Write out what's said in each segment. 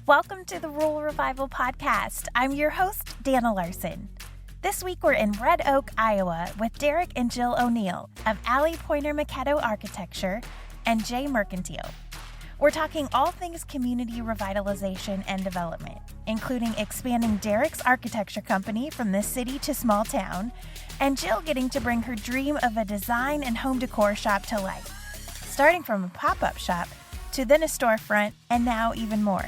Welcome to the Rural Revival Podcast. I'm your host, Dana Larson. This week we're in Red Oak, Iowa with Daric and Jill O'Neill of Poyner Macchietto Architecture and JMercantile. We're talking all things community revitalization and development, including expanding Daric's architecture company from this city to small town, and Jill getting to bring her dream of a design and home decor shop to life, starting from a pop-up shop to then a storefront and now even more.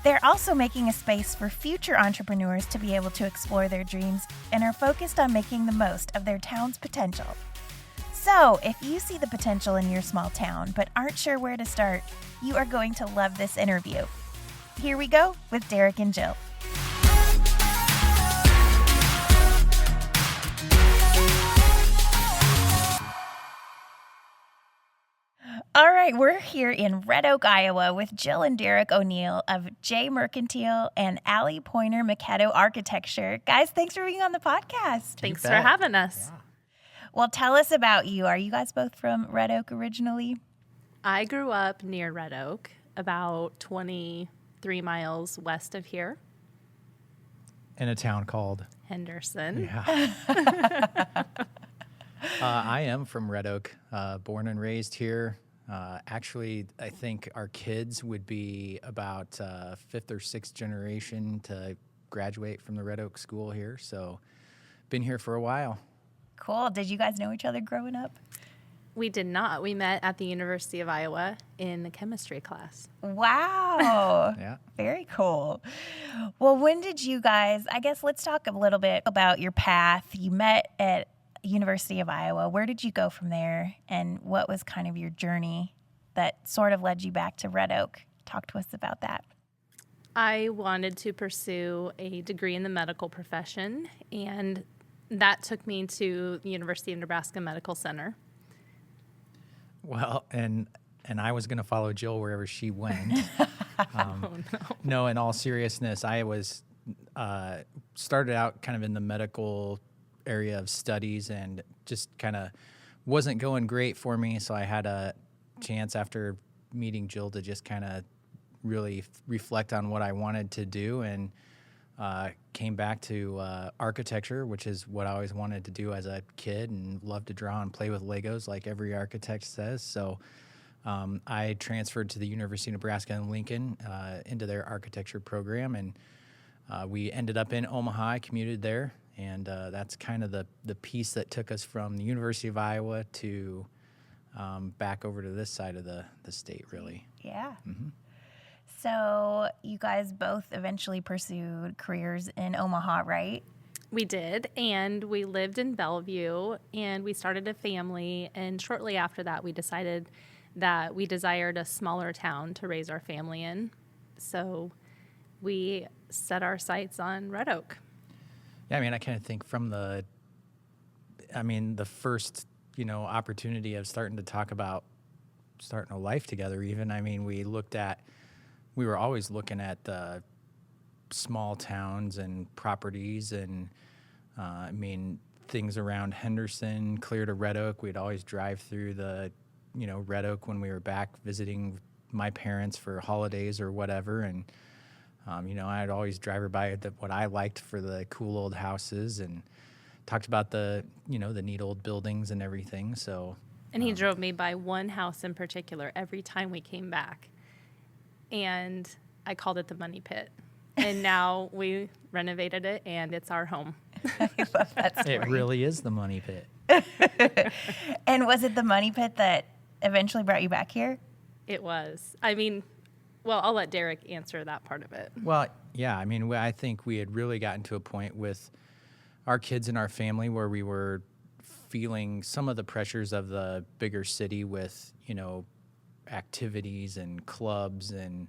They're also making a space for future entrepreneurs to be able to explore their dreams and are focused on making the most of their town's potential. So, if you see the potential in your small town but aren't sure where to start, you are going to love this interview. Here we go with Daric and Jill. All right, we're here in Red Oak, Iowa with Jill and Daric O'Neill of JMercantile and Poyner Macchietto Architecture. Guys, thanks for being on the podcast. Thanks for having us. Yeah. Well, tell us about you. Are you guys both from Red Oak originally? I grew up near Red Oak, about 23 miles west of here. In a town called Henderson. Yeah. I am from Red Oak, born and raised here. Actually, I think our kids would be about fifth or sixth generation to graduate from the Red Oak school here. So been here for a while. Cool. Did you guys know each other growing up? We did not. We met at the University of Iowa in the chemistry class. Wow. Yeah. Very cool. Well, when did you guys, I guess let's talk a little bit about your path. You met at University of Iowa. Where did you go from there? And what was kind of your journey that sort of led you back to Red Oak? Talk to us about that. I wanted to pursue a degree in the medical profession, and that took me to the University of Nebraska Medical Center. Well, and I was going to follow Jill wherever she went. No, in all seriousness, I was started out kind of in the medical area of studies and just kind of wasn't going great for me. So I had a chance after meeting Jill to just kind of really reflect on what I wanted to do, and came back to architecture, which is what I always wanted to do as a kid and loved to draw and play with Legos like every architect says. So I transferred to the University of Nebraska in Lincoln into their architecture program, and we ended up in Omaha. I commuted there, and that's kind of the piece that took us from the University of Iowa to back over to this side of the state, really. Yeah. Mm-hmm. So you guys both eventually pursued careers in Omaha, right? We did, and we lived in Bellevue, and we started a family, and shortly after that, we decided that we desired a smaller town to raise our family in. So we set our sights on Red Oak. Yeah, I mean, I kind of think from the first, opportunity of starting to talk about starting a life together even, I mean, we were always looking at small towns and properties and, things around Henderson, clear to Red Oak. We'd always drive through the, Red Oak when we were back visiting my parents for holidays or whatever. And, I'd always drive her by what I liked for the cool old houses and talked about the neat old buildings and everything. So, and he drove me by one house in particular every time we came back. And I called it the Money Pit. And now we renovated it, and it's our home. I love that story. It really is the Money Pit. And was it the Money Pit that eventually brought you back here? It was. I'll let Daric answer that part of it. Well, yeah, I think we had really gotten to a point with our kids and our family where we were feeling some of the pressures of the bigger city with, activities and clubs and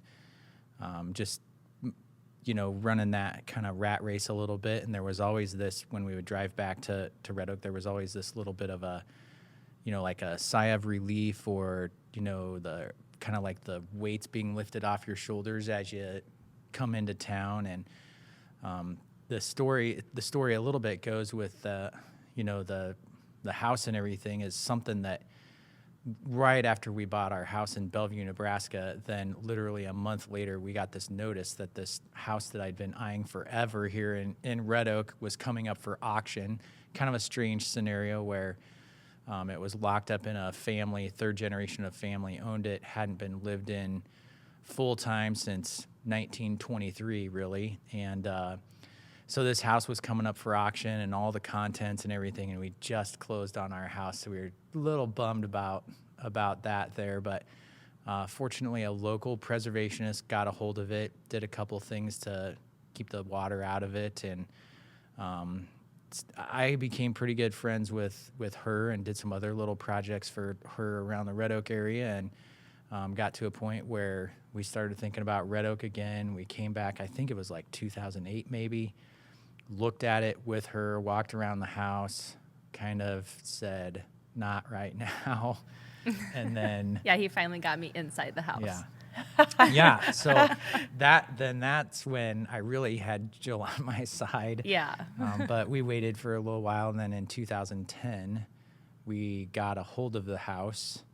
just, running that kind of rat race a little bit. And there was always this, when we would drive back to Red Oak, there was always this little bit of a, like a sigh of relief or, the kind of like the weights being lifted off your shoulders as you come into town. And the story a little bit goes with, the house and everything is something that right after we bought our house in Bellevue, Nebraska, then literally a month later, we got this notice that this house that I'd been eyeing forever here in Red Oak was coming up for auction. Kind of a strange scenario where it was locked up in a family, third generation of family owned it, hadn't been lived in full time since 1923, really. And so this house was coming up for auction and all the contents and everything, and we just closed on our house, so we were a little bummed about that there. But fortunately, a local preservationist got a hold of it, did a couple things to keep the water out of it, and I became pretty good friends with her and did some other little projects for her around the Red Oak area, and got to a point where we started thinking about Red Oak again. We came back, I think it was like 2008 maybe, looked at it with her, walked around the house, kind of said, not right now. And then Yeah, he finally got me inside the house. yeah. Yeah, so that's when I really had Jill on my side. Yeah. But we waited for a little while, and then in 2010, we got a hold of the house,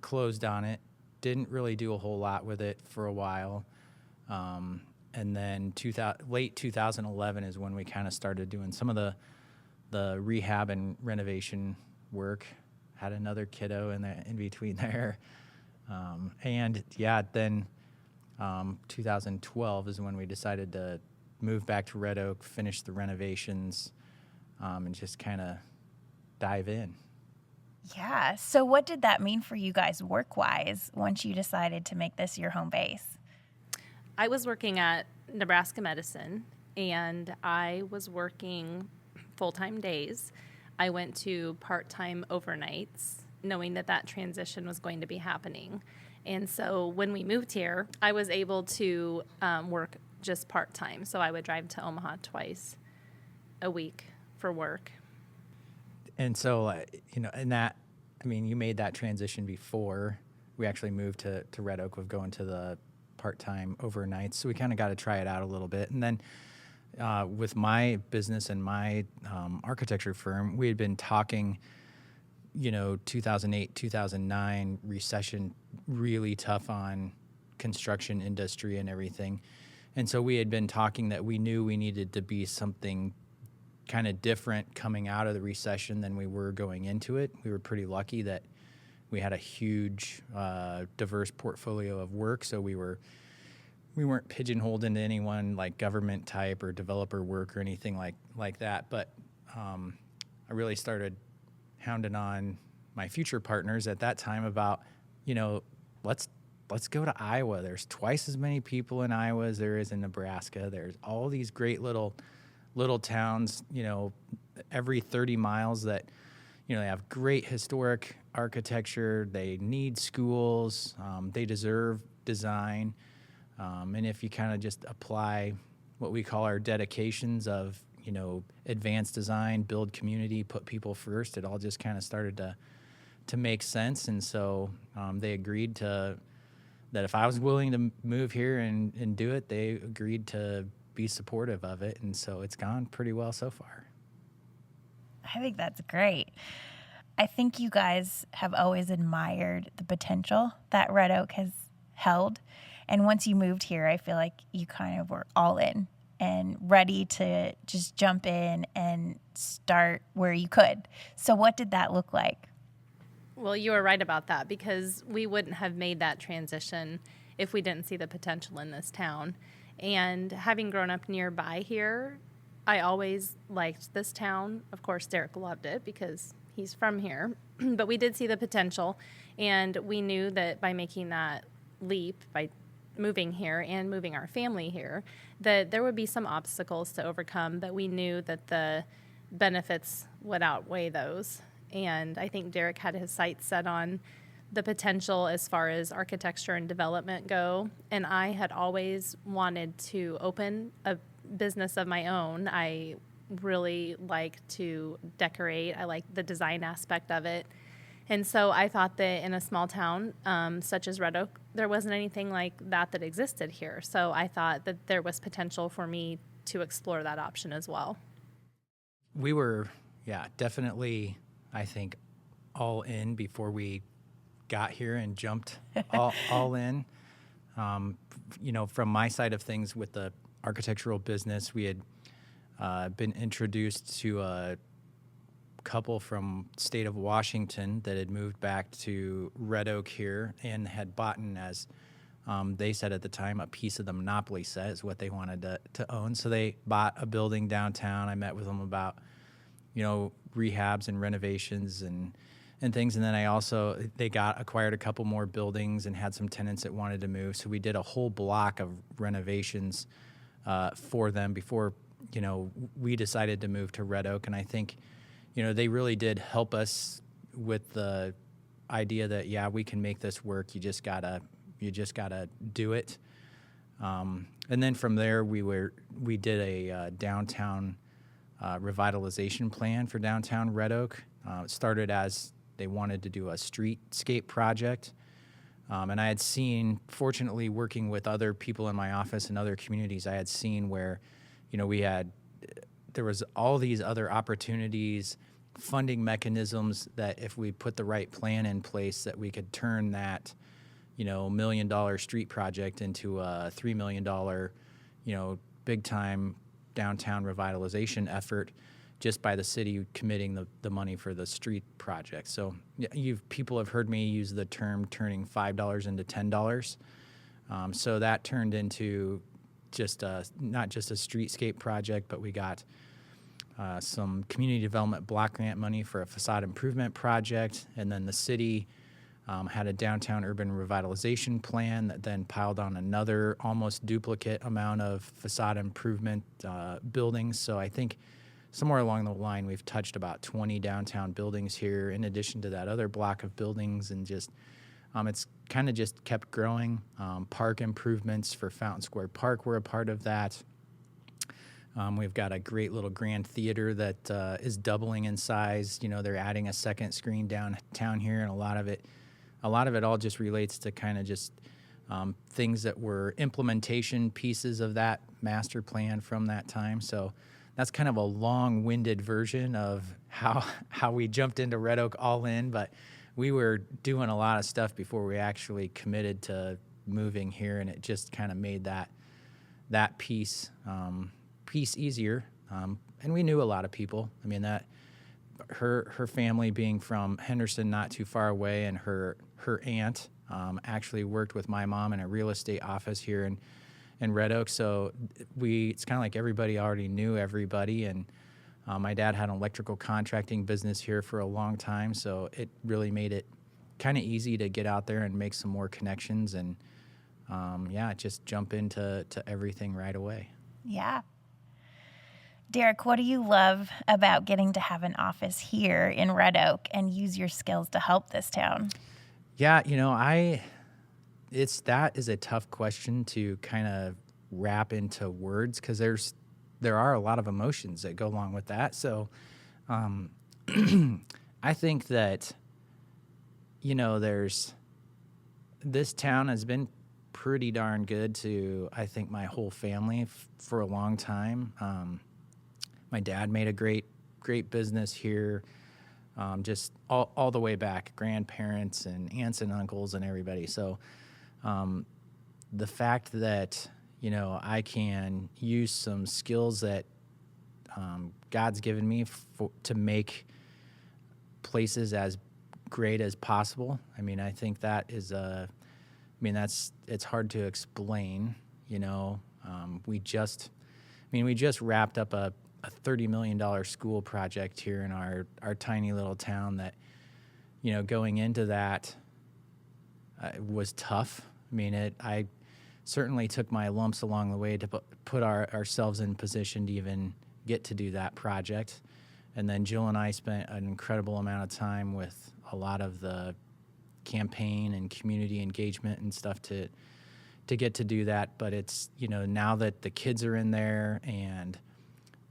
closed on it, didn't really do a whole lot with it for a while. And then late 2011 is when we kind of started doing some of the rehab and renovation work. Had another kiddo in between there. And yeah, then 2012 is when we decided to move back to Red Oak, finish the renovations, and just kind of dive in. Yeah. So what did that mean for you guys work-wise once you decided to make this your home base? I was working at Nebraska Medicine, and I was working full-time days. I went to part-time overnights, knowing that transition was going to be happening. And so when we moved here, I was able to work just part-time. So I would drive to Omaha twice a week for work. And so, you made that transition before we actually moved to Red Oak with going to the part-time overnights. So we kind of got to try it out a little bit. And then with my business and my architecture firm, we had been talking, 2008, 2009 recession, really tough on construction industry and everything. And so we had been talking that we knew we needed to be something kind of different coming out of the recession than we were going into it. We were pretty lucky that we had a huge, diverse portfolio of work, so we weren't pigeonholed into any one like government type or developer work or anything like that. But I really started hounding on my future partners at that time about, let's go to Iowa. There's twice as many people in Iowa as there is in Nebraska. There's all these great little towns, every 30 miles that, they have great historic architecture. They need schools. They deserve design. And if you kind of just apply what we call our dedications of, advanced design, build community, put people first, it all just kind of started to make sense. And so they agreed that if I was willing to move here and do it, they agreed to be supportive of it. And so it's gone pretty well so far. I think that's great. I think you guys have always admired the potential that Red Oak has held. And once you moved here, I feel like you kind of were all in and ready to just jump in and start where you could. So what did that look like? Well, you were right about that, because we wouldn't have made that transition if we didn't see the potential in this town. And having grown up nearby here, I always liked this town. Of course, Daric loved it because he's from here. But we did see the potential, and we knew that by making that leap, by moving here and moving our family here, that there would be some obstacles to overcome, but we knew that the benefits would outweigh those. And I think Daric had his sights set on the potential as far as architecture and development go. And I had always wanted to open a business of my own. I really like to decorate. I like the design aspect of it. And so I thought that in a small town such as Red Oak, there wasn't anything like that existed here. So I thought that there was potential for me to explore that option as well. We were, definitely, I think, all in before we got here and jumped all in. From my side of things with the architectural business, we had been introduced to a couple from state of Washington that had moved back to Red Oak here and had bought in, as they said at the time, a piece of the monopoly set is what they wanted to own. So they bought a building downtown. I met with them about, rehabs and renovations and things. And then they acquired a couple more buildings and had some tenants that wanted to move. So we did a whole block of renovations for them before, we decided to move to Red Oak. And I think, they really did help us with the idea that, yeah, we can make this work. You just gotta do it. And then from there, we did a downtown revitalization plan for downtown Red Oak. It started as they wanted to do a streetscape project. And I had seen, fortunately, working with other people in my office and other communities, I had seen where, there was all these other opportunities, funding mechanisms that if we put the right plan in place, that we could turn that, $1 million street project into a $3 million, big time downtown revitalization effort just by the city committing the money for the street project. So people have heard me use the term turning $5 into $10. So that turned into not just a streetscape project, but we got some community development block grant money for a facade improvement project. And then the city had a downtown urban revitalization plan that then piled on another almost duplicate amount of facade improvement buildings. So I think somewhere along the line, we've touched about 20 downtown buildings here, in addition to that other block of buildings, and just it's kind of just kept growing. Park improvements for Fountain Square Park were a part of that. We've got a great little grand theater that is doubling in size. They're adding a second screen downtown here, and a lot of it all just relates to kind of just things that were implementation pieces of that master plan from that time. So that's kind of a long-winded version of how we jumped into Red Oak all in, but we were doing a lot of stuff before we actually committed to moving here, and it just kind of made that piece easier. And we knew a lot of people. I mean, that her family being from Henderson, not too far away, and her aunt actually worked with my mom in a real estate office here in Red Oak. So it's kind of like everybody already knew everybody, and my dad had an electrical contracting business here for a long time, so it really made it kind of easy to get out there and make some more connections and, just jump into everything right away. Yeah. Daric, what do you love about getting to have an office here in Red Oak and use your skills to help this town? Yeah, that is a tough question to kind of wrap into words, because there are a lot of emotions that go along with that. So I think that, this town has been pretty darn good to, I think, my whole family for a long time. My dad made a great business here, just all the way back, grandparents and aunts and uncles and everybody. So the fact that, I can use some skills that God's given me to make places as great as possible. I mean, I think that is it's hard to explain, we just wrapped up a $30 million school project here in our tiny little town that, going into that was tough. I mean, I certainly took my lumps along the way to put ourselves in position to even get to do that project. And then Jill and I spent an incredible amount of time with a lot of the campaign and community engagement and stuff to get to do that. But it's, now that the kids are in there, and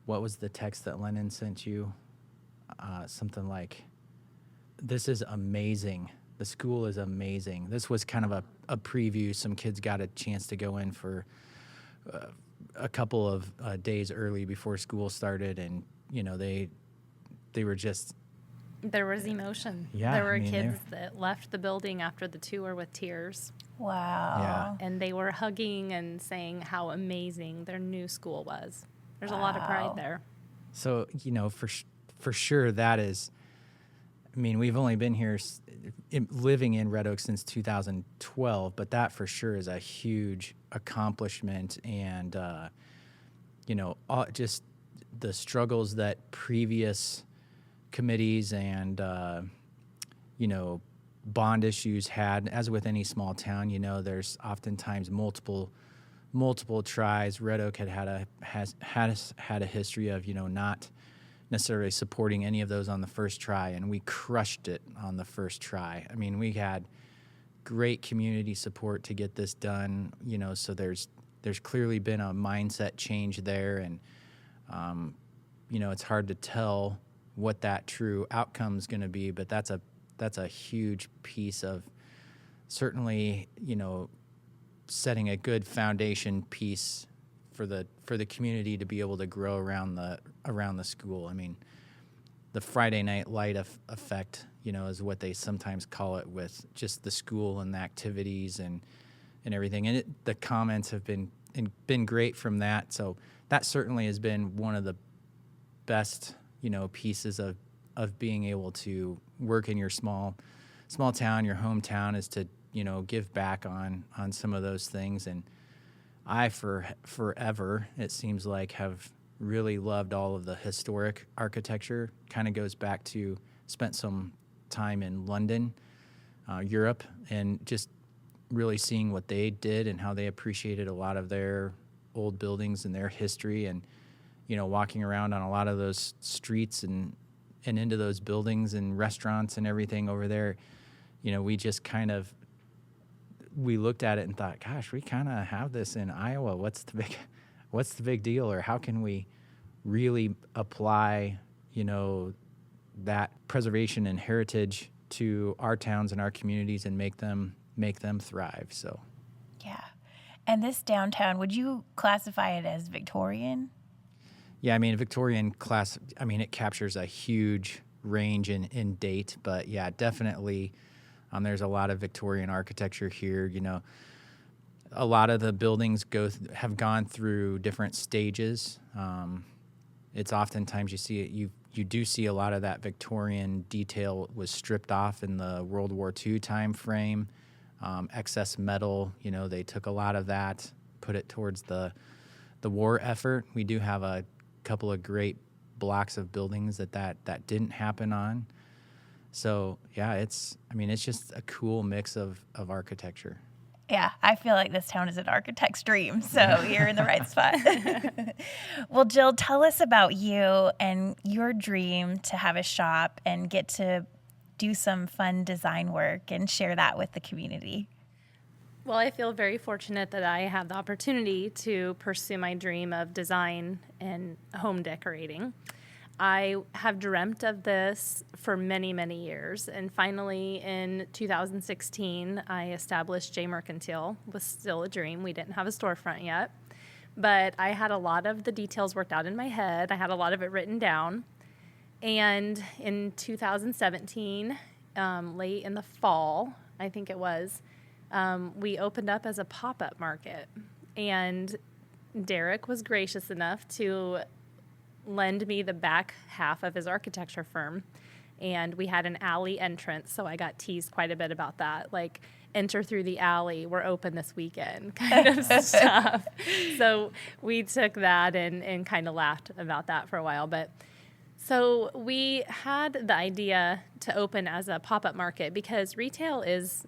what was the text that Lennon sent you? Something like, "This is amazing. The school is amazing." This was kind of a preview. Some kids got a chance to go in for a couple of days early before school started, and they were just There was emotion. Yeah, There were kids that left the building after the tour with tears. Wow. Yeah. And they were hugging and saying how amazing their new school was. There's a lot of pride there. So, for sure that is, we've only been here living in Red Oak since 2012, but that for sure is a huge accomplishment. And, just the struggles that previous committees and, bond issues had, as with any small town, there's oftentimes multiple tries. Red Oak has had a history of, not necessarily supporting any of those on the first try, and we crushed it on the first try. We had great community support to get this done, so there's clearly been a mindset change there, and it's hard to tell what that true outcome is going to be, but that's a huge piece of certainly, setting a good foundation piece for the community to be able to grow around the school. The Friday night light effect, is what they sometimes call it, with just the school and the activities and everything. And the comments have been great from that. So that certainly has been one of the best, pieces of being able to work in your small town, your hometown, is to, give back on some of those things. And I, forever, it seems like, have really loved all of the historic architecture. Kind of goes back to, spent some time in London, Europe, and just really seeing what they did and how they appreciated a lot of their old buildings and their history, and, walking around on a lot of those streets and into those buildings and restaurants and everything over there. We just we looked at it and thought, gosh, we kind of have this in Iowa. What's the big deal? Or how can we really apply, that preservation and heritage to our towns and our communities and make them thrive? So, yeah. And this downtown, would you classify it as Victorian? Yeah, Victorian class, it captures a huge range in date, but yeah, definitely. There's a lot of Victorian architecture here. A lot of the buildings have gone through different stages. It's oftentimes you do see a lot of that Victorian detail was stripped off in the World War II time frame. Excess metal, they took a lot of that, put it towards the war effort. We do have a couple of great blocks of buildings that didn't happen on. So yeah, it's just a cool mix of architecture. Yeah, I feel like this town is an architect's dream, so you're in the right spot. Well, Jill, tell us about you and your dream to have a shop and get to do some fun design work and share that with the community. Well, I feel very fortunate that I have the opportunity to pursue my dream of design and home decorating. I have dreamt of this for many, many years, and finally in 2016, I established JMercantile. It was still a dream. We didn't have a storefront yet, but I had a lot of the details worked out in my head. I had a lot of it written down, and in 2017, late in the fall, I think it was, we opened up as a pop-up market, and Daric was gracious enough to lend me the back half of his architecture firm, and we had an alley entrance, so I got teased quite a bit about that, like, enter through the alley, we're open this weekend, kind of stuff. So we took that and kind of laughed about that for a while. But so we had the idea to open as a pop-up market because retail is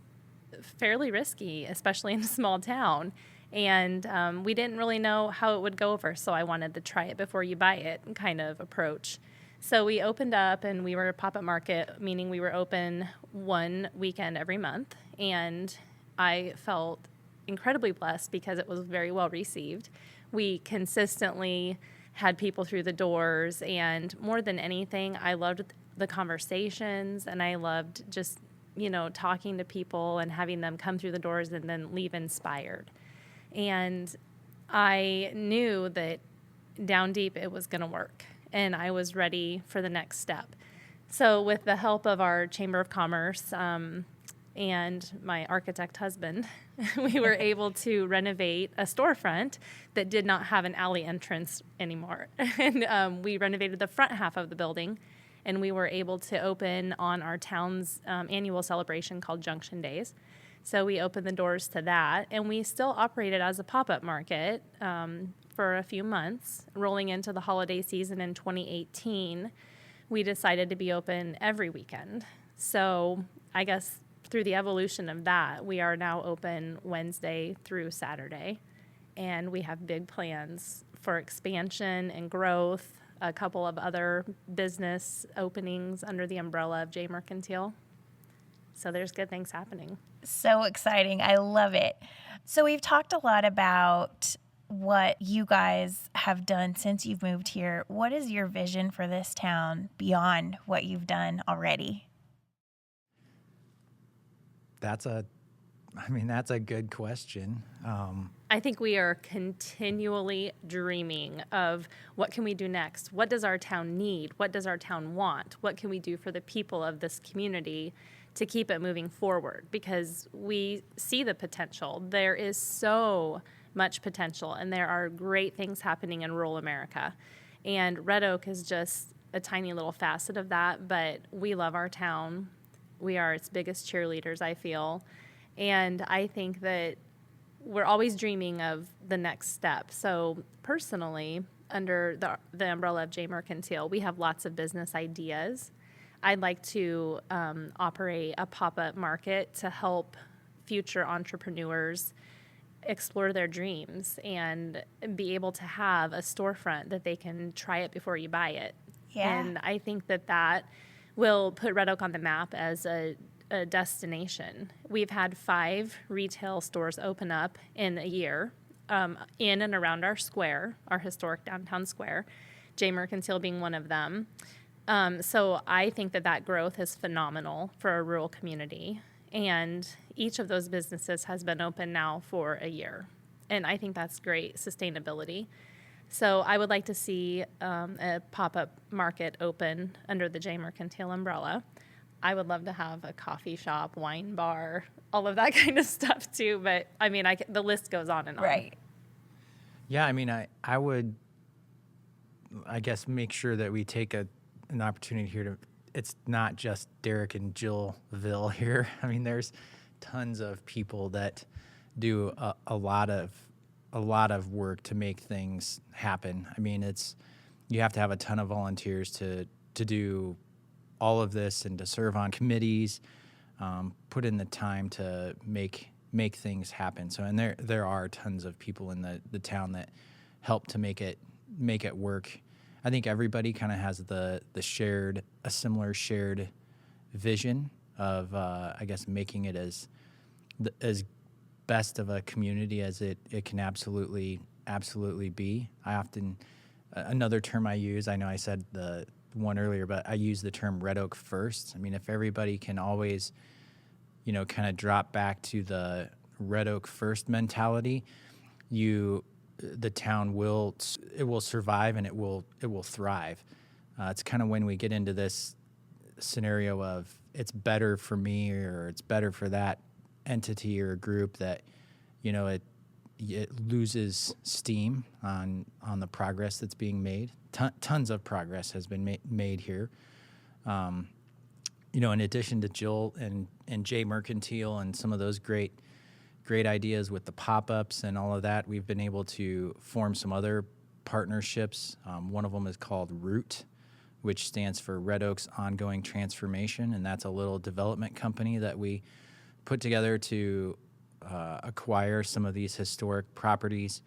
fairly risky, especially in a small town. And we didn't really know how it would go over, so I wanted to try it before you buy it kind of approach. So we opened up, and we were a pop-up market, meaning we were open one weekend every month. And I felt incredibly blessed because it was very well received. We consistently had people through the doors, and more than anything, I loved the conversations, and I loved just, talking to people and having them come through the doors and then leave inspired. And I knew that down deep it was going to work, and I was ready for the next step. So with the help of our Chamber of Commerce and my architect husband, we were able to renovate a storefront that did not have an alley entrance anymore. And we renovated the front half of the building, and we were able to open on our town's annual celebration called Junction Days. So we opened the doors to that, and we still operated as a pop-up market for a few months. Rolling into the holiday season in 2018, we decided to be open every weekend. So I guess through the evolution of that, we are now open Wednesday through Saturday, and we have big plans for expansion and growth, a couple of other business openings under the umbrella of JMercantile. So there's good things happening. So exciting. I love it. So we've talked a lot about what you guys have done since you've moved here. What is your vision for this town beyond what you've done already? That's a good question. I think we are continually dreaming of what can we do next? What does our town need? What does our town want? What can we do for the people of this community to keep it moving forward? Because we see the potential. There is so much potential, and there are great things happening in rural America. And Red Oak is just a tiny little facet of that, but we love our town. We are its biggest cheerleaders, I feel. And I think that we're always dreaming of the next step. So personally, under the umbrella of JMercantile, we have lots of business ideas. I'd like to operate a pop-up market to help future entrepreneurs explore their dreams and be able to have a storefront that they can try it before you buy it. Yeah. And I think that will put Red Oak on the map as a destination. We've had 5 retail stores open up in a year in and around our square, our historic downtown square, JMercantile being one of them. So I think that growth is phenomenal for a rural community. And each of those businesses has been open now for a year. And I think that's great sustainability. So I would like to see a pop-up market open under the JMercantile umbrella. I would love to have a coffee shop, wine bar, all of that kind of stuff too. But I mean, the list goes on and on. Right. Yeah, I mean, I would, I guess, make sure that we take an opportunity here to, it's not just Daric and Jillville here. I mean, there's tons of people that do a lot of work to make things happen. I mean, you have to have a ton of volunteers to do all of this and to serve on committees, put in the time to make things happen. So, and there are tons of people in the town that help to make it work. I think everybody kind of has a similar shared vision of, I guess, making it as best of a community as it can absolutely be. I often, another term I use, I know I said the one earlier, but I use the term Red Oak first. I mean, if everybody can always, kind of drop back to the Red Oak first mentality, the town will survive and it will thrive. It's kind of when we get into this scenario of it's better for me or it's better for that entity or group that, it loses steam on the progress that's being made. Tons of progress has been made here. In addition to Jill and JMercantile and some of those great ideas with the pop-ups and all of that, we've been able to form some other partnerships. One of them is called ROOT, which stands for Red Oak's Ongoing Transformation, and that's a little development company that we put together to acquire some of these historic properties,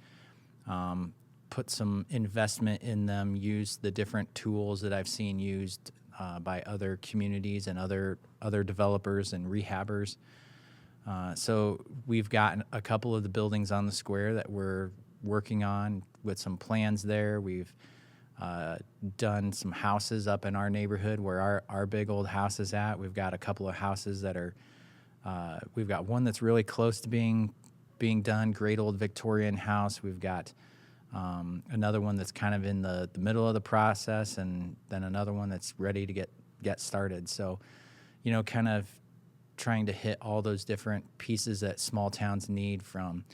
put some investment in them, use the different tools that I've seen used by other communities and other developers and rehabbers. So we've got a couple of the buildings on the square that we're working on with some plans there. We've done some houses up in our neighborhood where our big old house is at. We've got a couple of houses that are, we've got one that's really close to being done, great old Victorian house. We've got another one that's kind of in the middle of the process, and then another one that's ready to get started. So, kind of trying to hit all those different pieces that small towns need, from,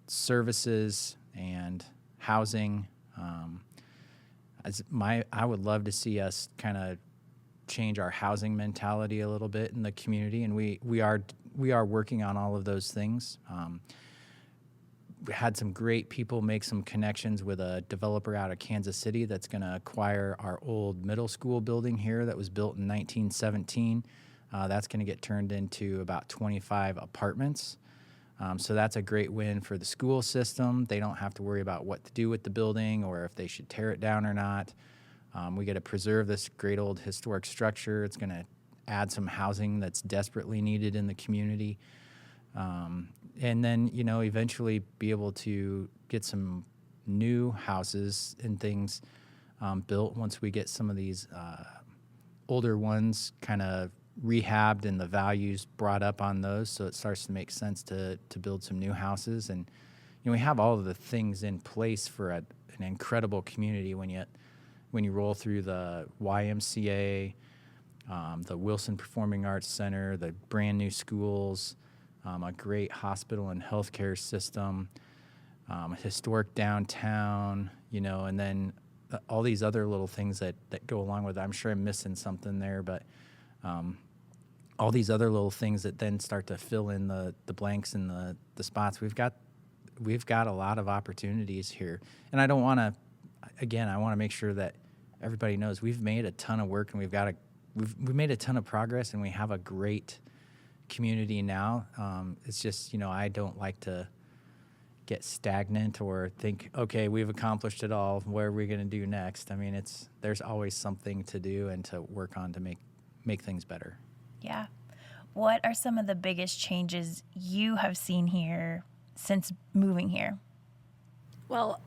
services and housing. I would love to see us kind of change our housing mentality a little bit in the community, and we are working on all of those things. We had some great people make some connections with a developer out of Kansas City that's going to acquire our old middle school building here that was built in 1917. That's going to get turned into about 25 apartments. So that's a great win for the school system. They don't have to worry about what to do with the building or if they should tear it down or not. We get to preserve this great old historic structure. It's going to add some housing that's desperately needed in the community. And then, eventually be able to get some new houses and things built once we get some of these older ones kind of rehabbed and the values brought up on those, so it starts to make sense to build some new houses. And we have all of the things in place for an incredible community when you roll through the YMCA, the Wilson Performing Arts Center, the brand new schools, a great hospital and healthcare system, a historic downtown, and then all these other little things that go along with it. I'm sure I'm missing something there, but all these other little things that then start to fill in the blanks and the spots. We've got a lot of opportunities here, and I want to make sure that everybody knows we've made a ton of work, and we've made a ton of progress, and we have a great community now. It's just, I don't like to get stagnant or think, okay, we've accomplished it all, what are we going to do next? I mean, there's always something to do and to work on to make things better. Yeah. What are some of the biggest changes you have seen here since moving here? Well,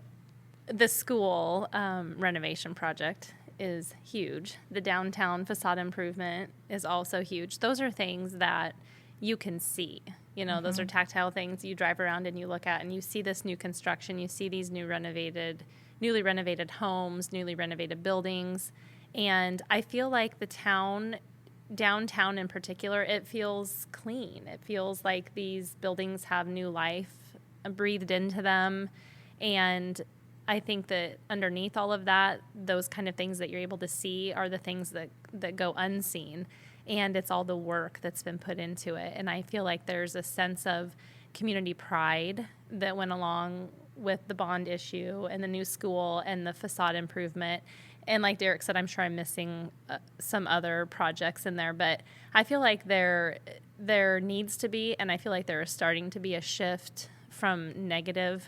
the school renovation project is huge. The downtown facade improvement is also huge. Those are things that you can see. Those are tactile things you drive around and you look at, and you see this new construction. You see these newly renovated homes, newly renovated buildings. And I feel like the downtown in particular, it feels clean. It feels like these buildings have new life breathed into them. And I think that underneath all of that, those kind of things that you're able to see are the things that go unseen. And it's all the work that's been put into it. And I feel like there's a sense of community pride that went along with the bond issue and the new school and the facade improvement. And like Daric said, I'm sure I'm missing some other projects in there, but I feel like there needs to be, and I feel like there is starting to be a shift from negative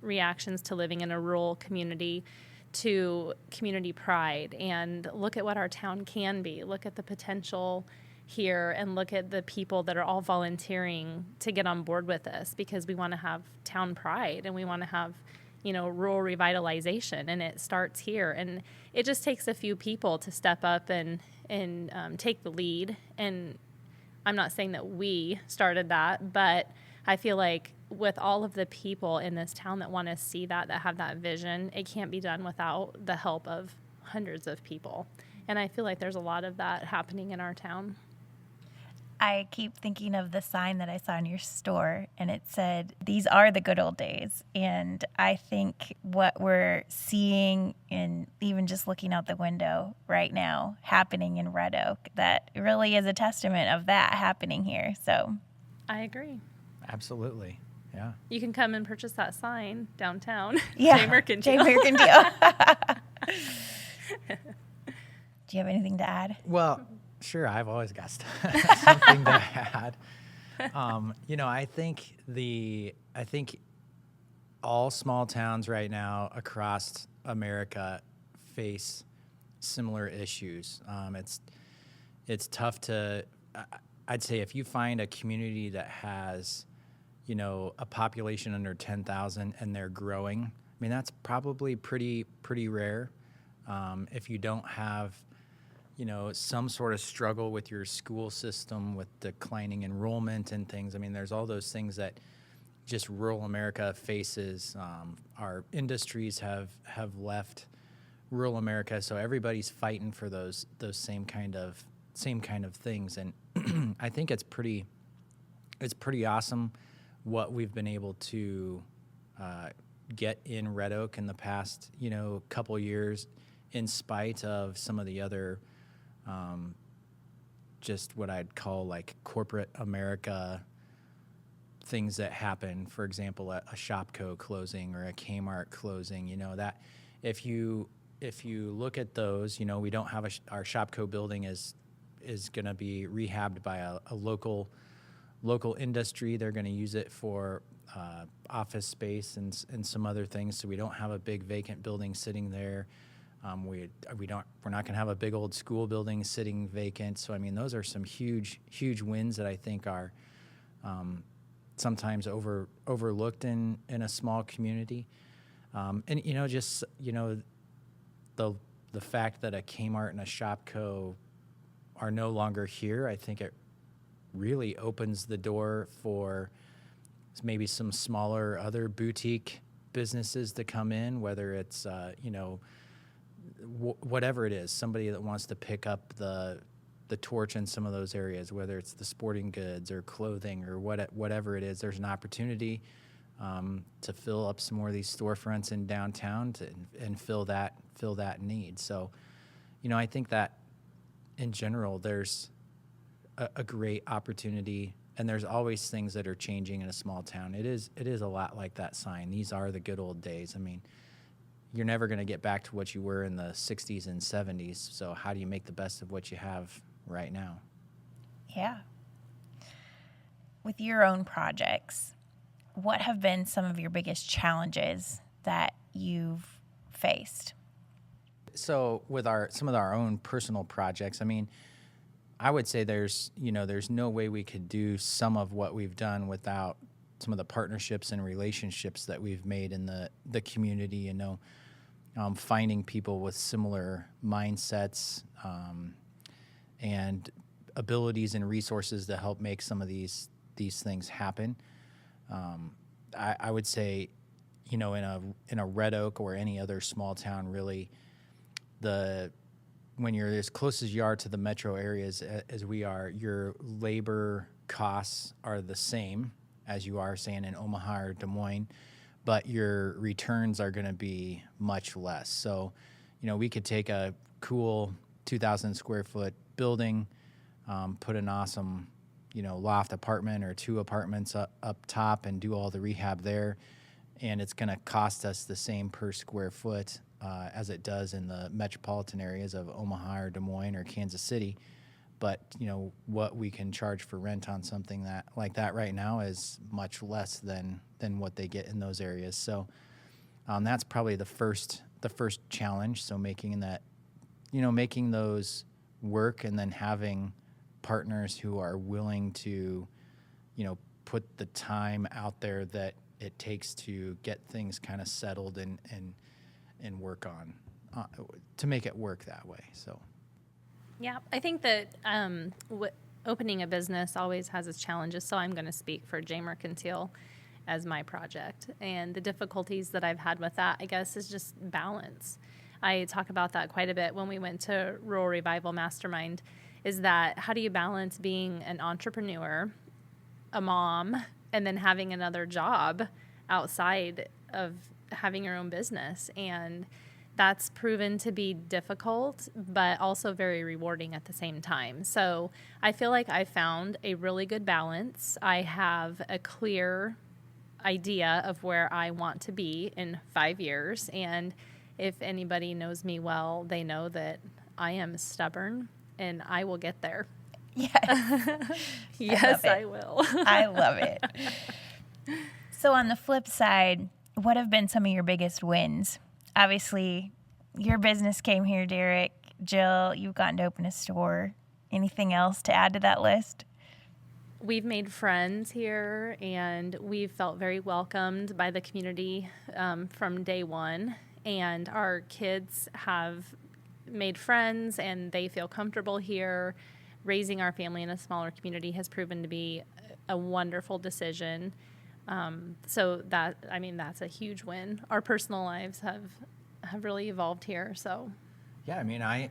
reactions to living in a rural community to community pride, and look at what our town can be. Look at the potential here, and look at the people that are all volunteering to get on board with this, because we want to have town pride and we want to have rural revitalization, and it starts here. And it just takes a few people to step up and take the lead. And I'm not saying that we started that, but I feel like with all of the people in this town that want to see that have that vision, it can't be done without the help of hundreds of people. And I feel like there's a lot of that happening in our town. I keep thinking of the sign that I saw in your store, and it said, "These are the good old days." And I think what we're seeing, and even just looking out the window right now, happening in Red Oak, that really is a testament of that happening here. So I agree. Absolutely. Yeah. You can come and purchase that sign downtown. Yeah. JMercantile. JMercantile. Do you have anything to add? Well, sure. I've always got something to add. I think all small towns right now across America face similar issues. It's tough to. I'd say if you find a community that has, a population under 10,000 and they're growing, I mean, that's probably pretty rare. If you don't have, some sort of struggle with your school system, with declining enrollment and things. I mean, there's all those things that just rural America faces. Our industries have left rural America, so everybody's fighting for those same kind of things, and I think it's pretty awesome what we've been able to get in Red Oak in the past, couple years, in spite of some of the other just what I'd call like corporate America things that happen. For example, a Shopko closing or a Kmart closing. That if you look at those, we don't have our Shopko building is going to be rehabbed by a local industry. They're going to use it for office space and some other things. So we don't have a big vacant building sitting there. We're not going to have a big old school building sitting vacant. So I mean, those are some huge wins that I think are sometimes overlooked in a small community. And the fact that a Kmart and a Shopko are no longer here, I think it really opens the door for maybe some smaller other boutique businesses to come in, whether it's whatever it is, somebody that wants to pick up the torch in some of those areas, whether it's the sporting goods or clothing or whatever it is. There's an opportunity to fill up some more of these storefronts in downtown and fill that need. So, I think that in general, there's a great opportunity, and there's always things that are changing in a small town. It is a lot like that sign. These are the good old days. I mean, you're never going to get back to what you were in the 60s and 70s. So how do you make the best of what you have right now? Yeah. With your own projects, what have been some of your biggest challenges that you've faced? So with some of our own personal projects, I mean, I would say there's no way we could do some of what we've done without some of the partnerships and relationships that we've made in the community, finding people with similar mindsets and abilities and resources to help make some of these things happen. I would say, in a Red Oak or any other small town, really, when you're as close as you are to the metro areas as we are, your labor costs are the same as you are, saying, in Omaha or Des Moines, but your returns are going to be much less. So, we could take a cool 2,000 square foot building, put an awesome, loft apartment or 2 apartments up top and do all the rehab there, and it's going to cost us the same per square foot as it does in the metropolitan areas of Omaha or Des Moines or Kansas City. But, what we can charge for rent on something like that right now is much less than what they get in those areas. So that's probably the first challenge. So making those work, and then having partners who are willing to, put the time out there that it takes to get things kind of settled and work on to make it work that way. So. Yeah, I think that opening a business always has its challenges, so I'm going to speak for JMercantile as my project. And the difficulties that I've had with that, I guess, is just balance. I talk about that quite a bit when we went to Rural Revival Mastermind, is that how do you balance being an entrepreneur, a mom, and then having another job outside of having your own business? And that's proven to be difficult, but also very rewarding at the same time. So I feel like I found a really good balance. I have a clear idea of where I want to be in 5 years. And if anybody knows me well, they know that I am stubborn and I will get there. Yes. Yes, I will. I love it. So on the flip side, what have been some of your biggest wins? Obviously, your business came here, Daric. Jill, you've gotten to open a store. Anything else to add to that list? We've made friends here, and we've felt very welcomed by the community from day one. And our kids have made friends, and they feel comfortable here. Raising our family in a smaller community has proven to be a wonderful decision. So that's a huge win. Our personal lives have really evolved here. So, Yeah, I mean, I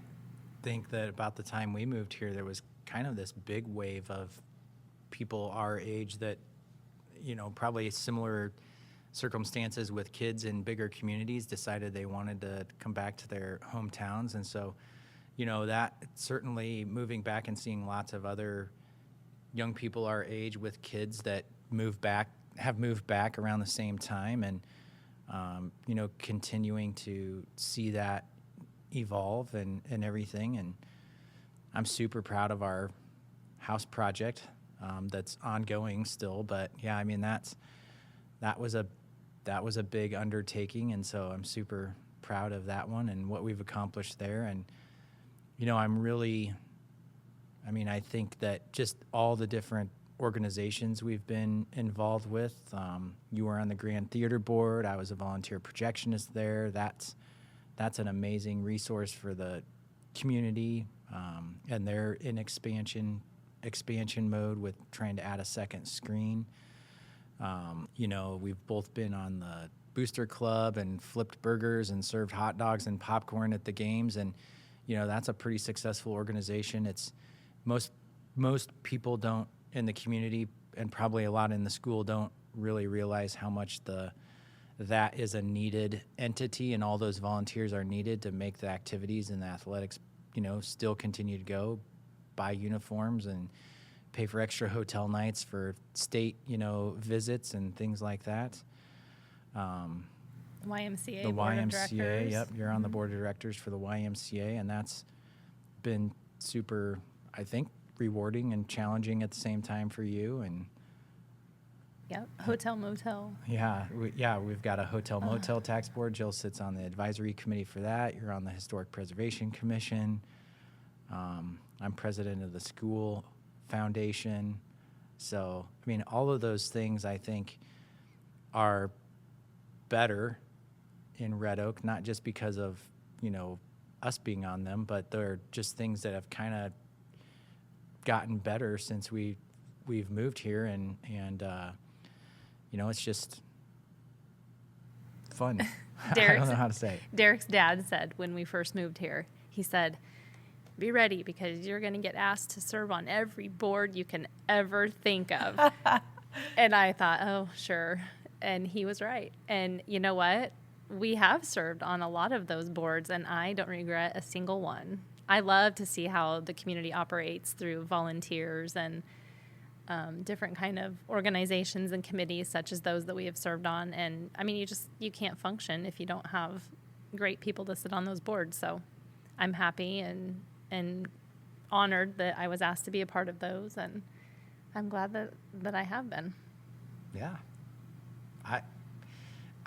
think that about the time we moved here, there was kind of this big wave of people our age that, probably similar circumstances with kids in bigger communities decided they wanted to come back to their hometowns. And so, that certainly moving back and seeing lots of other young people our age with kids that have moved back around the same time, and, continuing to see that evolve and everything. And I'm super proud of our house project that's ongoing still. But yeah, I mean, that was a big undertaking, and so I'm super proud of that one and what we've accomplished there. And I think that just all the different organizations we've been involved with. You were on the Grand Theater Board. I was a volunteer projectionist there. That's an amazing resource for the community, and they're in expansion mode with trying to add a second screen. We've both been on the Booster Club and flipped burgers and served hot dogs and popcorn at the games, and that's a pretty successful organization. It's most people don't in the community, and probably a lot in the school, don't really realize how much that is a needed entity, and all those volunteers are needed to make the activities and the athletics, still continue to go, buy uniforms and pay for extra hotel nights for state, visits and things like that. YMCA, the board YMCA, of directors. Yep, you're on the board of directors for the YMCA, and that's been super, I think, rewarding and challenging at the same time for you. And Yep, hotel motel. We've got a hotel motel tax board. Jill sits on the advisory committee for that. You're on the Historic Preservation Commission. I'm president of the school foundation. So, I mean, all of those things I think are better in Red Oak, not just because of, us being on them, but they're just things that have kind of gotten better since we've moved here, and it's just fun. I don't know how to say it. Derek's dad said when we first moved here, he said, be ready because you're going to get asked to serve on every board you can ever think of. And I thought, oh, sure. And he was right. And you know what? We have served on a lot of those boards, and I don't regret a single one. I love to see how the community operates through volunteers and different kind of organizations and committees such as those that we have served on. And I mean, you can't function if you don't have great people to sit on those boards. So I'm happy and honored that I was asked to be a part of those, and I'm glad that I have been. Yeah.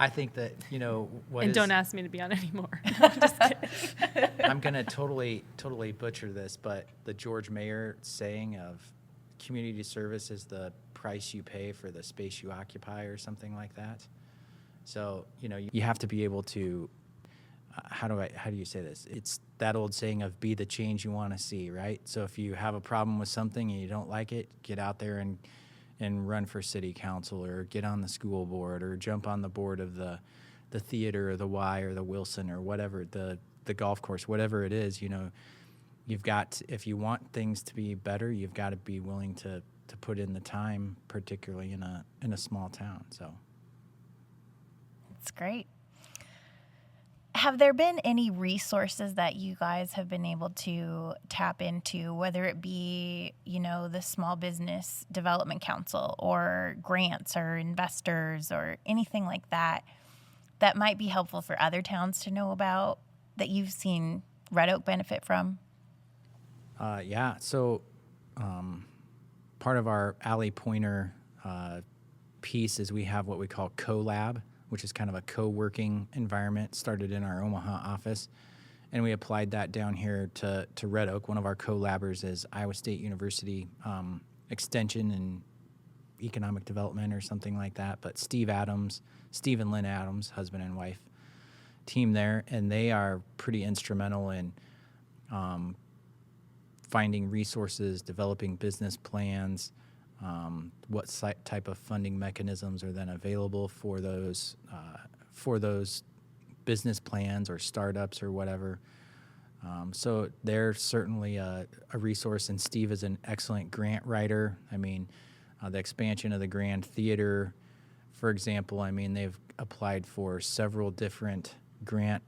I think that, don't ask me to be on anymore. No, I'm just kidding. I'm going to totally butcher this, but the George Mayer saying of community service is the price you pay for the space you occupy, or something like that. So, you have to be able to, how do you say this? It's that old saying of be the change you want to see, right? So if you have a problem with something and you don't like it, get out there and run for city council, or get on the school board, or jump on the board of the theater or the Y or the Wilson or whatever, the golf course, whatever it is. You've got, if you want things to be better, you've got to be willing to put in the time, particularly in a small town. So it's great. Have there been any resources that you guys have been able to tap into, whether it be, the Small Business Development Council, or grants or investors or anything like that, that might be helpful for other towns to know about, that you've seen Red Oak benefit from? Yeah. So part of our Allie Poyner piece is we have what we call CoLab, which is kind of a co-working environment, started in our Omaha office. And we applied that down here to Red Oak. One of our co-labbers is Iowa State University Extension and Economic Development or something like that. But Steve and Lynn Adams, husband and wife team there, and they are pretty instrumental in finding resources, developing business plans, what type of funding mechanisms are then available for those business plans or startups or whatever. So they're certainly a resource, and Steve is an excellent grant writer. I mean, the expansion of the Grand Theater, for example, I mean, they've applied for several different grant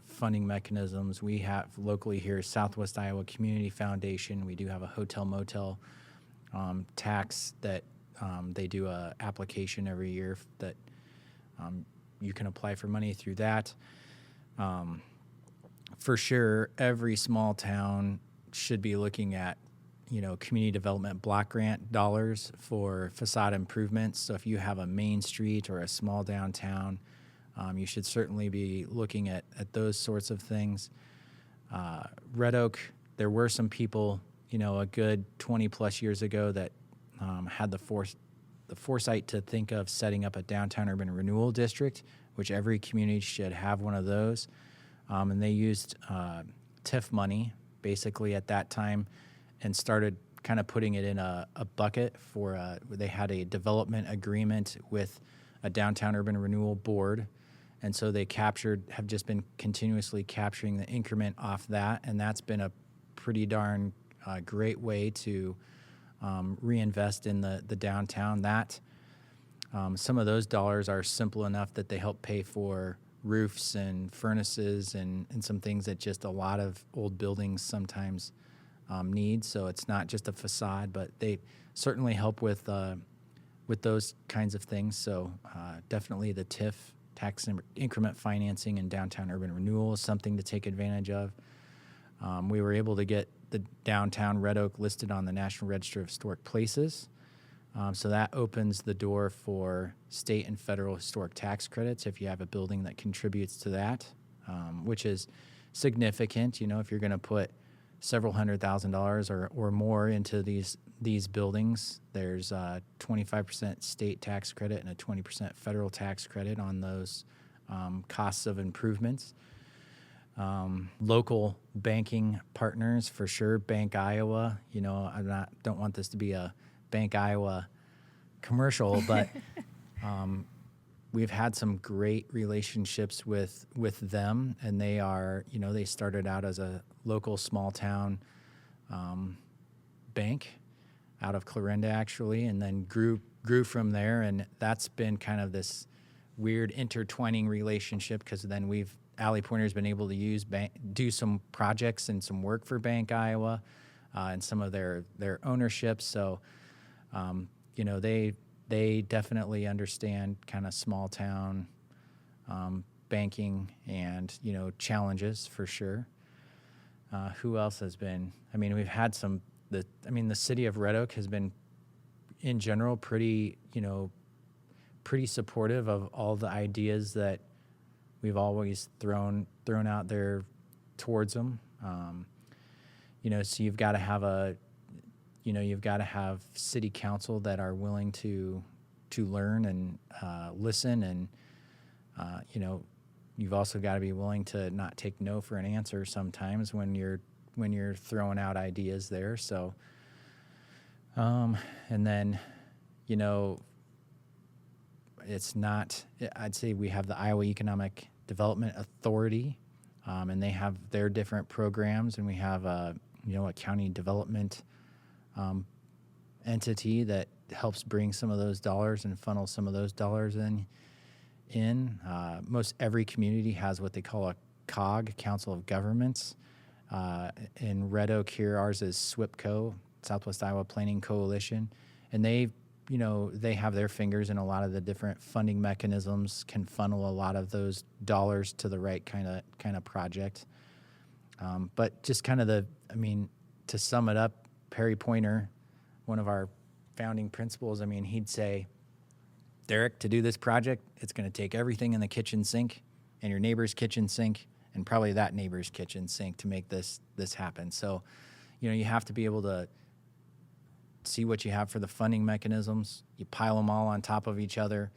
funding mechanisms. We have locally here Southwest Iowa Community Foundation. We do have a hotel motel tax that they do a application every year that you can apply for money through that. For sure, every small town should be looking at, community development block grant dollars for facade improvements. So if you have a main street or a small downtown, you should certainly be looking at those sorts of things. Red Oak, there were some people, a good 20 plus years ago that had the foresight to think of setting up a downtown urban renewal district, which every community should have one of those. And they used TIF money basically at that time and started kind of putting it in a bucket for, they had a development agreement with a downtown urban renewal board. And so they have just been continuously capturing the increment off that. And that's been a pretty darn great way to reinvest in the downtown. Some of those dollars are simple enough that they help pay for roofs and furnaces and some things that just a lot of old buildings sometimes need. So it's not just a facade, but they certainly help with those kinds of things. So definitely the TIF, tax increment financing in downtown urban renewal, is something to take advantage of. We were able to get the downtown Red Oak listed on the National Register of Historic Places. So that opens the door for state and federal historic tax credits if you have a building that contributes to that, which is significant. If you're going to put several $100,000 or more into these buildings, there's a 25% state tax credit and a 20% federal tax credit on those costs of improvements. Local banking partners, for sure. Bank Iowa, don't want this to be a Bank Iowa commercial, but we've had some great relationships with them, and they are, they started out as a local small town bank out of Clarinda, actually, and then grew from there, and that's been kind of this weird intertwining relationship, because then Alley Poyner's been able to do some projects and some work for Bank Iowa and some of their ownership. So, they definitely understand kind of small town banking and, challenges for sure. Who else has been? I mean, we've had the city of Red Oak has been, in general, pretty supportive of all the ideas that we've always thrown out there towards them. So you've got to have city council that are willing to learn and listen, and you've also got to be willing to not take no for an answer sometimes when you're throwing out ideas there. So, and then, it's not. I'd say we have the Iowa Economic Development Authority, and they have their different programs, and we have a county development entity that helps bring some of those dollars and funnel some of those dollars in. Most every community has what they call a COG, Council of Governments. In Red Oak here, ours is SWPCO, Southwest Iowa Planning Coalition, and they have their fingers in a lot of the different funding mechanisms, can funnel a lot of those dollars to the right kind of project. But just kind of to sum it up, Perry Poyner, one of our founding principals, he'd say, Daric, to do this project, it's going to take everything in the kitchen sink and your neighbor's kitchen sink and probably that neighbor's kitchen sink to make this happen. So, you have to be able to see what you have for the funding mechanisms. You pile them all on top of each other,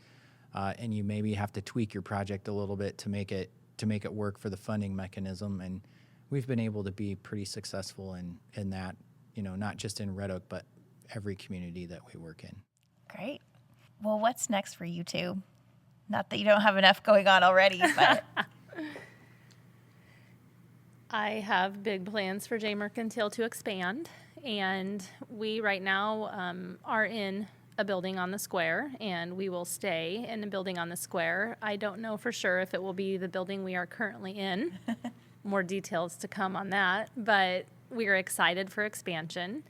and you maybe have to tweak your project a little bit to make it work for the funding mechanism. And we've been able to be pretty successful in that, not just in Red Oak, but every community that we work in. Great. Well, what's next for you two? Not that you don't have enough going on already, but I have big plans for JMercantile to expand, and we right now are in a building on the square, and we will stay in a building on the square. I don't know for sure if it will be the building we are currently in. More details to come on that, but we are excited for expansion,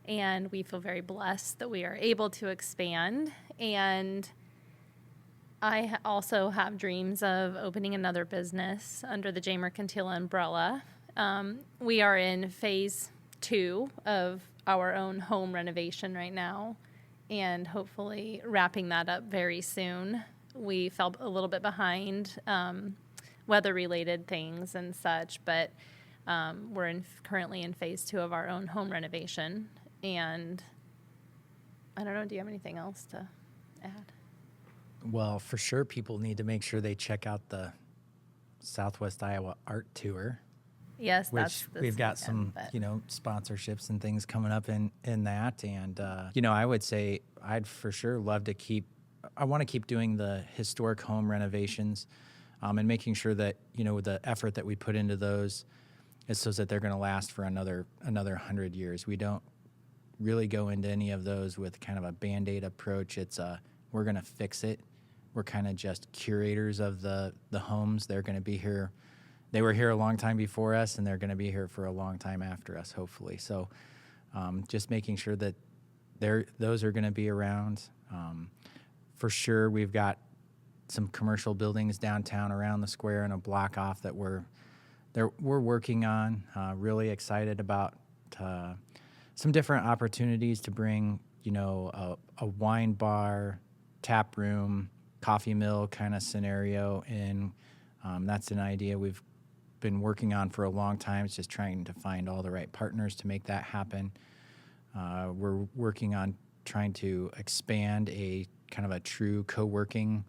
and we feel very blessed that we are able to expand. And I also have dreams of opening another business under the JMercantile umbrella. We are in phase 2 of our own home renovation right now, and hopefully wrapping that up very soon. We fell a little bit behind weather-related things and such, but we're currently in phase 2 of our own home renovation. And I don't know, do you have anything else to add? Well, for sure, people need to make sure they check out the Southwest Iowa Art Tour. Yes, which that's we've got weekend, some, sponsorships and things coming up in that. And, I would say I'd for sure love to I want to keep doing the historic home renovations and making sure that, the effort that we put into those is so that they're going to last for another 100 years. We don't really go into any of those with kind of a Band-Aid approach. It's we're going to fix it. We're kind of just curators of the homes. They're going to be here. They were here a long time before us, and they're going to be here for a long time after us, hopefully. So just making sure that those are going to be around. For sure, we've got some commercial buildings downtown around the square and a block off that we're working on. Really excited about some different opportunities to bring, a wine bar, tap room, coffee mill kind of scenario in. That's an idea we've been working on for a long time. It's just trying to find all the right partners to make that happen. We're working on trying to expand a kind of a true co-working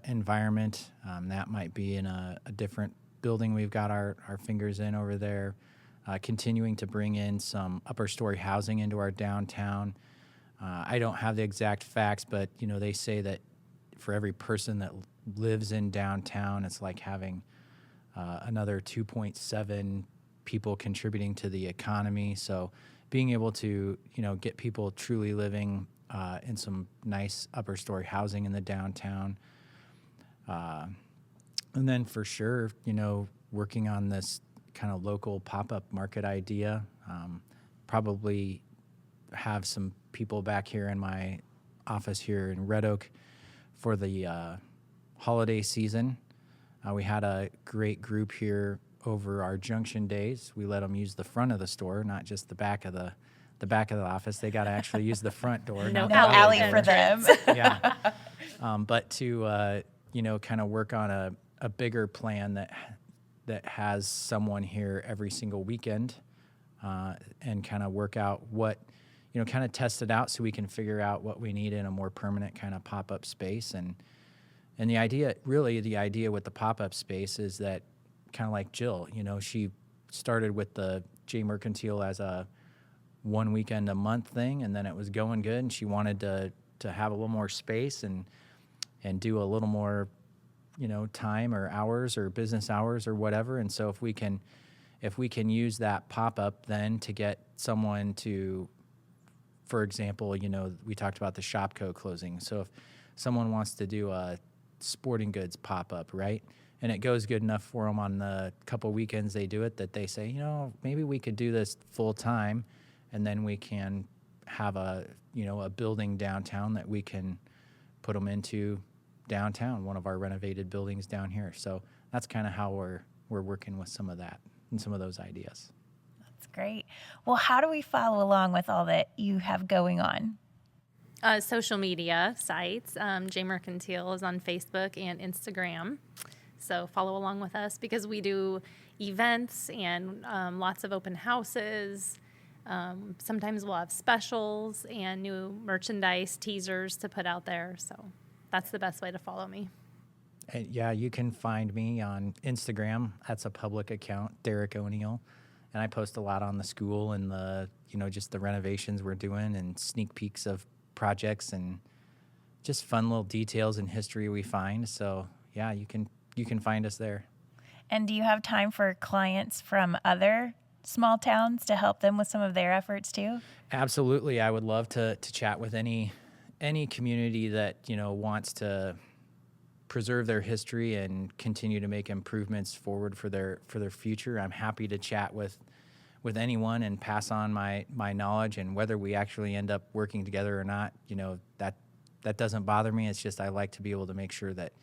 environment. That might be in a different building we've got our fingers in over there. Continuing to bring in some upper story housing into our downtown. I don't have the exact facts, but they say that for every person that lives in downtown, it's like having another 2.7 people contributing to the economy. So being able to, get people truly living in some nice upper story housing in the downtown. And then for sure, working on this kind of local pop-up market idea. Probably have some people back here in my office here in Red Oak for the holiday season. We had a great group here over our junction days. We let them use the front of the store, not just the back of the office. They got to actually use the front door. No alley for them. Yeah. But to kind of work on a bigger plan that has someone here every single weekend, and kind of work out what, kind of test it out so we can figure out what we need in a more permanent kind of pop-up space. And the idea with the pop-up space is that kind of like Jill, she started with the JMercantile as a 1 weekend a month thing, and then it was going good, and she wanted to have a little more space and do a little more, time or hours or business hours or whatever. And so if we can use that pop-up then to get someone to, for example, we talked about the Shopco closing. So if someone wants to do a sporting goods pop-up, right? And it goes good enough for them on the couple weekends they do it that they say, maybe we could do this full time, and then we can have a building downtown that we can put them into downtown, one of our renovated buildings down here. So that's kind of how we're working with some of that and some of those ideas. That's great. Well, how do we follow along with all that you have going on? Social media sites. JMercantile is on Facebook and Instagram. So follow along with us because we do events and lots of open houses. Sometimes we'll have specials and new merchandise teasers to put out there. So that's the best way to follow me. And yeah, you can find me on Instagram. That's a public account, Daric O'Neill. And I post a lot on the school and the, just the renovations we're doing and sneak peeks of projects and just fun little details in history we find. So yeah, you can find us there. And do you have time for clients from other small towns to help them with some of their efforts too? Absolutely. I would love to chat with any community that, wants to preserve their history and continue to make improvements forward for their future. I'm happy to chat with anyone and pass on my knowledge, and whether we actually end up working together or not, that doesn't bother me. It's just I like to be able to make sure that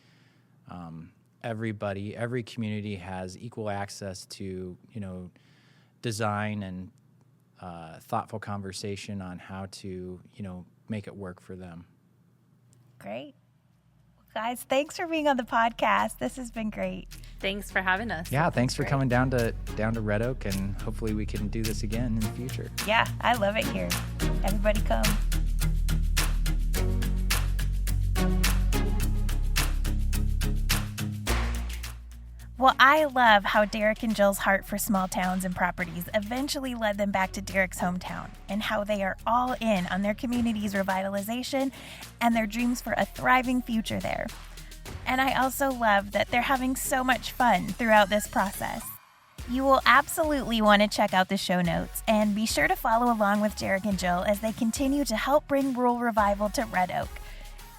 every community has equal access to, design and thoughtful conversation on how to, make it work for them. Great. Well, guys, thanks for being on the podcast. This has been great. Thanks for having us. Yeah, thanks for coming down to Red Oak, and hopefully we can do this again in the future. Yeah, I love it here. Everybody come. Well, I love how Daric and Jill's heart for small towns and properties eventually led them back to Daric's hometown, and how they are all in on their community's revitalization and their dreams for a thriving future there. And I also love that they're having so much fun throughout this process. You will absolutely want to check out the show notes, and be sure to follow along with Daric and Jill as they continue to help bring rural revival to Red Oak.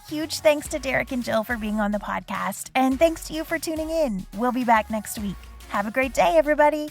Huge thanks to Daric and Jill for being on the podcast, and thanks to you for tuning in. We'll be back next week. Have a great day, everybody.